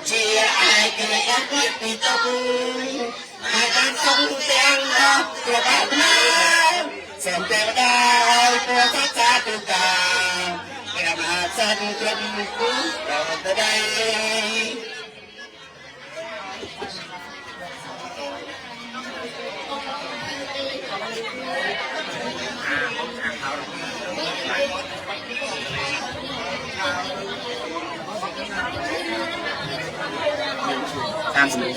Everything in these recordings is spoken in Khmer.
Chia ai cười ác quyết vì tôi ai đang sống tiếng ngọc của bạn nào xem theo đau của các cha từ cả em hạ sân quân cũ đầu tới đây tham dự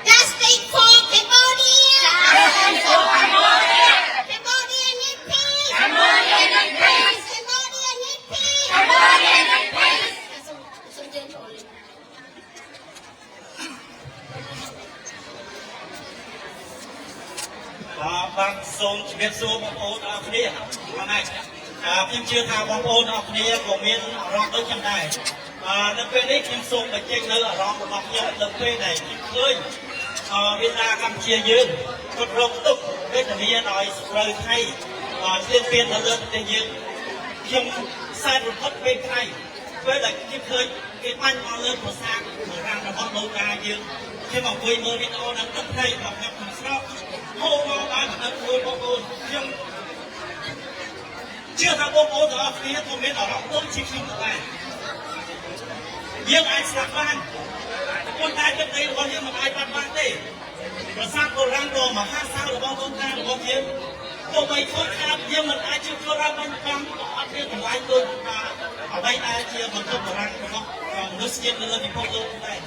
Justice for Cambodia! Justice for Cambodia! Cambodia need peace! Cambodia need peace! Cambodia need peace! Cambodia need peace! បាទសូមជម្រាបសួរបងប្អូនអរគ្នាបងឯងខ្ញុំជឿថាបងប្អូនអរគ្នាក៏មានអារម្មណ៍ដូចខ្ញុំដែរនៅពេលនេះខ្ញុំសូមបញ្ចេញនៅអារម្មណ៍របស់ខ្ញុំនៅពេលដែលខ្ញុំឃើញវៀតណាមកម្ពុជាយើងគាត់រងទុក្ខវេទនាដោយស្រូវថៃស្ទាបពៀននៅលើប្រទេសយើងខ្ញុំសែនរំភើបពេលថ្ងៃពេលដែលខ្ញុំឃើញគេបាញ់មកលើប្រាសាទបុរាណរបស់ដូនតាយើងខ្ញុំអង្គុយមើលវីដេអូនឹងទឹកភ្នែករបស់ខ្ញុំក្នុងស្រុកហូរមកបានដល់ខ្លួនបងប្អូនខ្ញុំជឿថាបងប្អូនទាំងអស់គ្នាក៏មានអារម្មណ៍ដូចជាខ្ញុំដែរយើងអាចស្ដាប់បានប៉ុន្តែទឹកដីរបស់យើងមិនអាចបាត់បានទេប្រាសាទបុរាណដ៏មហាសាលរបស់ដូនតារបស់យើងទោះបីខូចខាតយើងមិនអាចជួយធ្វើឡើងបានផងអត់មានតម្លៃដូចអ្វីដែលជាបន្ទុកបុរាណរបស់មនុស្សជាតិនៅលើពិភពលោកដែរ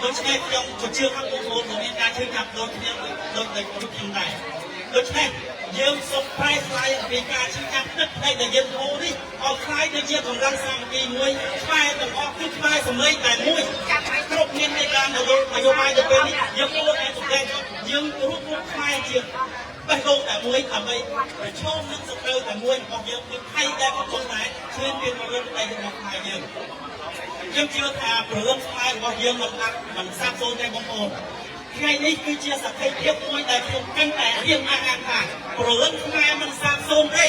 ដូច្នេះខ្ញុំក៏ជឿថាបងប្អូនមានការជួយចាប់ដូចគ្នាដូចខ្ញុំដែរដូច្នេះយើងសូមប្រែស្រាយពីការជិះចាប់ទឹកដែលយើងហូរនេះឲ្យคล้ายទៅជាកម្លាំងសាមគ្គីមួយខ្មែរទាំងអស់គឺខ្មែរសម្លេងតែមួយគ្រប់មាននៃការនយោបាយទៅពេលនេះយើងគួរតែសម្ដែងយើងរួមខ្មែរជាបេះដូងតែមួយដើម្បីប្រឈមនឹងសត្រូវតែមួយរបស់យើងគឺថៃដែលកំពុងតែឈានពីមរតកដីរបស់ខ្មែរយើងខ្ញុំជឿថាព្រលឹងខ្មែររបស់យើងមិនសាបសូន្យទេបងប្អូនថ្ងៃនេះគឺជាសក្ខីភាពមួយដែលខ្ញុំកាន់តែរៀបអានថាព្រលឹងខ្មែរមិនសាបសូន្យទេ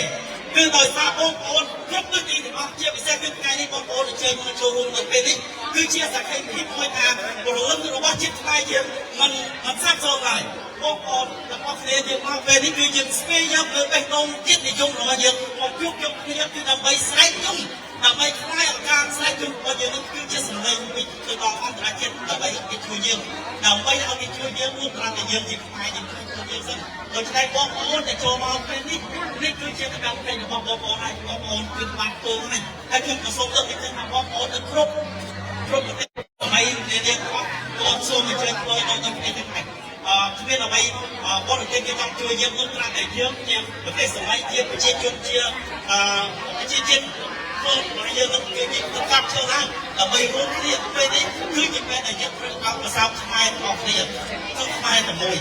គឺដោយសារបងប្អូនគ្រប់ទិសទីទាំងអស់ជាពិសេសគឺថ្ងៃនេះបងប្អូនអញ្ជើញមកចូលរួមនៅពេលនេះគឺជាសក្ខីភាពមួយថាព្រលឹងរបស់ជាតិខ្មែរយើងមិនសាបសូន្យឡើយបងប្អូនទាំងអស់គ្នាយើងមកពេលនេះគឺយើងស្វែងរកនៅបេះដូងជាតិនិយមរបស់យើងមកជួបជុំគ្នាគឺដើម្បីស្រែកយំដើម្បីខ្លាយអង្គការស្រែកយំរបស់យើងនេះគឺជាសម្លេងមួយទៅដល់អន្តរជាតិដើម្បីគេជួយយើងដើម្បីឲ្យគេជួយយើងរួមតាមតែយើងជាខ្មែរយើងជួយយើងសិនដូច្នេះបងប្អូនដែលចូលមកពេលនេះនេះគឺជាកម្មវិធីរបស់បងប្អូនហើយបងប្អូនគឺបានពើហ្នឹងហើយខ្ញុំក៏សូមលើកពីថាបងប្អូននៅគ្រប់ប្រទេសដើម្បីនាងអត់សូមអញ្ជើញធ្វើដល់ប្រទេសខ្មែរគ្មានអ្វីប បរទេសគេចង់ជួយយើងមុនត្រាតែយើងជាប្រទេសសម័យជាប្រជាជនជាប្រជាជនខ្លួនយើងនឹងគេទៅកាប់ឈើឡើងដើម្បីរួមគ្នាពេលនេះគឺជាពេលដែលយើងត្រូវអបអរសាទរខ្មែរទាំងអស់គ្នាគឺខ្មែរតែមួយ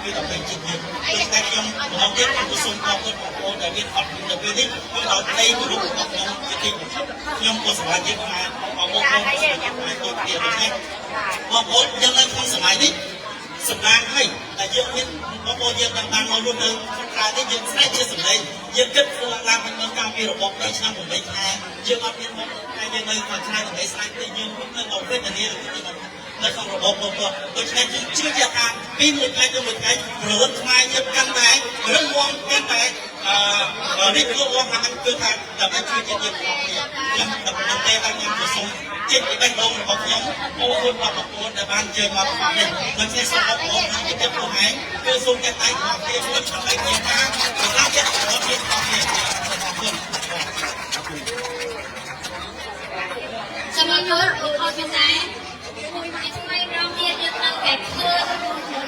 គឺដើម្បីជាតិយើងដូច្នេះខ្ញុំមកទៀតខ្ញុំសូមអរគុណបងប្អូនដែលមានអត់នៅពេលនេះគឺដល់ដីគោរពរបស់ខ្ញុំជាទីបំផុតខ្ញុំក៏សប្បាយចិត្តខ្មែរបងប្អូនខ្ញុំទៅទៀតនេះបងប្អូនយើងនៅក្នុងសម័យនេះសម្រាប់ឲ្យតែយើងមានបងប្អូនយើងđangមកluônនៅក្នុងក្រៅនេះយើងស្ដែកជាសម្លេងយើងគិតឡើងមិនមានកម្មវិធីរបបដល់ឆ្នាំ8ខែយើងអត់មានមកតែយើងនៅក្នុងឆ្នាំ8ស្ដែកទេយើងនៅមកវេទនានៅក្នុងរបបបងប្អូនដូច្នេះយើងជឿជាក់ថាពីមួយថ្ងៃទៅមួយថ្ងៃប្រវត្តិខ្មែរយើងកាន់តែរឹងមាំកាន់តែនេះគឺបងថាគឺថាដើម្បីជួយជាតិយើងផងខ្ញុំដំណើរតែឲ្យខ្ញុំទៅសូមចិត្តពីបេះដូងរបស់ខ្ញុំអរគុណដល់បងប្អូនដែលបានជើញមកផងនេះដូច្នេះសូមបងប្អូនថាចិត្តខ្លួនឯងគឺសូមចិត្តតែផងគ្នាជួយឆ្លៃគ្នាថាសម្រាប់ចិត្តរបស់គ្នាផងគ្នាសូមអរគុណចាំមើលយកអត់មានតែមួយថ្ងៃថ្មីរំលឹកយើងនឹងតែធ្វើ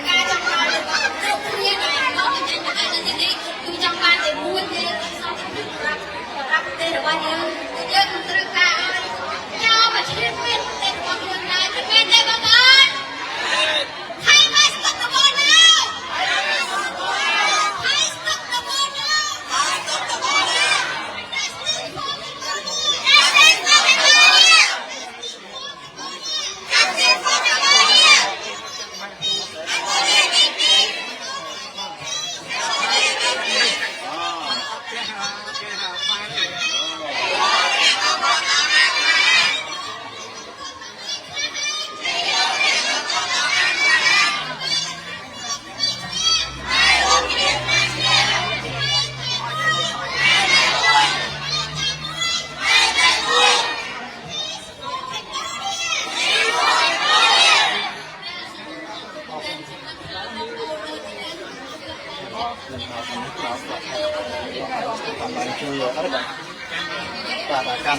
ការចង់បានគ្រប់គ្នាដែលមកចេញមកនៅទីនេះគឺចង់បានតែមួយទេសំរាប់ប្រទេសរបស់យើងត្រូវការឲ្យយកមកឈ្មោះមានប្រទេសរបស់ខ្លួនដែរប្រទេសទេបងប្អូនហើយមកស្ទុកតបណាហើយស្ទុកតបណាហើយស្ទុកតបណា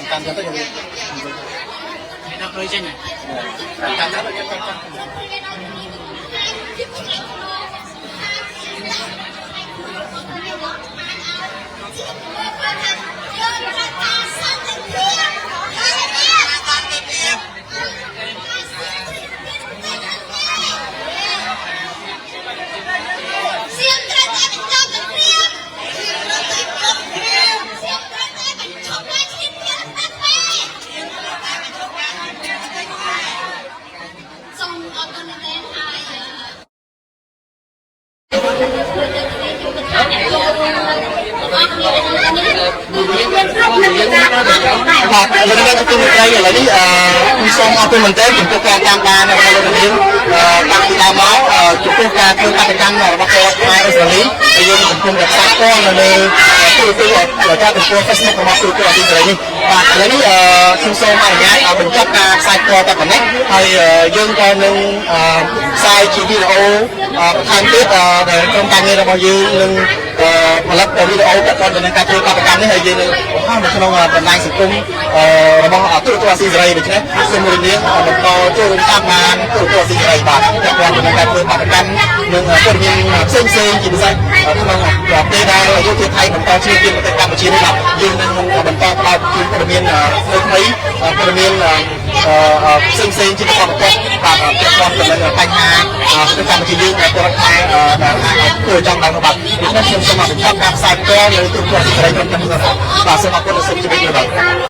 កាន់ទៅយើងដល់ព្រៃចេញកាន់ទៅយើងកាន់បាទលោកនាងទទួលត្រីឥឡូវនេះខ្ញុំសូមអរគុណមែនទែនចំពោះការតាមដានរបស់លោកនាងតាំងពីដើមមកចំពោះការធ្វើកតកម្មរបស់ពលរដ្ឋខ្មែរអ៊ីស្រាអែលហើយយើងកំពុងតែផ្សាយផ្ទាល់នៅលើទូរទស្សន៍ការទំព័រ Facebook របស់ទូរទស្សន៍អ៊ីស្រាអែលនេះបាទឥឡូវនេះខ្ញុំសូមអនុញ្ញាតបញ្ចប់ការផ្សាយផ្ទាល់តែប៉ុណ្ណេះហើយយើងក៏នឹងផ្សាយជាវីដេអូបន្ថែមទៀតដែលក្រុមការងាររបស់យើងនឹងផលិតវីដេអូទាក់ទងទៅនឹងការធ្វើកតកម្មនេះហើយយើងនឹងបង្ហោះនៅក្នុងបណ្ដាញសង្គមរបស់ទូរទស្សន៍អាស៊ីសេរីដូច្នេះសូមរំលឹកបន្តចូលរួមតាមដានទូរទស្សន៍អាស៊ីសេរីបាទទាក់ទងទៅនឹងការធ្វើកតកម្មនិងព័ត៌មានផ្សេងៗជាពិសេសក្នុងពេលដែលយុទ្ធថៃបន្តឈ្មោះជាប្រទេសកម្ពុជានេះបាទយើងនឹងបន្តផ្តល់ព័ត៌មានថ្មីព័ត៌មានផ្សេងៗជាបន្តបន្ទាប់បាទទាក់ទងទៅនឹងបញ្ហានៅកម្ពុជាយើងដែលពលរដ្ឋខ្មែរដែលអាចធ្វើចង់ដល់បាទដូច្នេះខ្ញុំសូមបញ្ចប់ការផ្សាយផ្ទាល់នៅទូរទស្សន៍អាស៊ីសេរីក្នុងថ្ងៃនេះបាទសូមអរគុណនិងសូមជម្រាបលា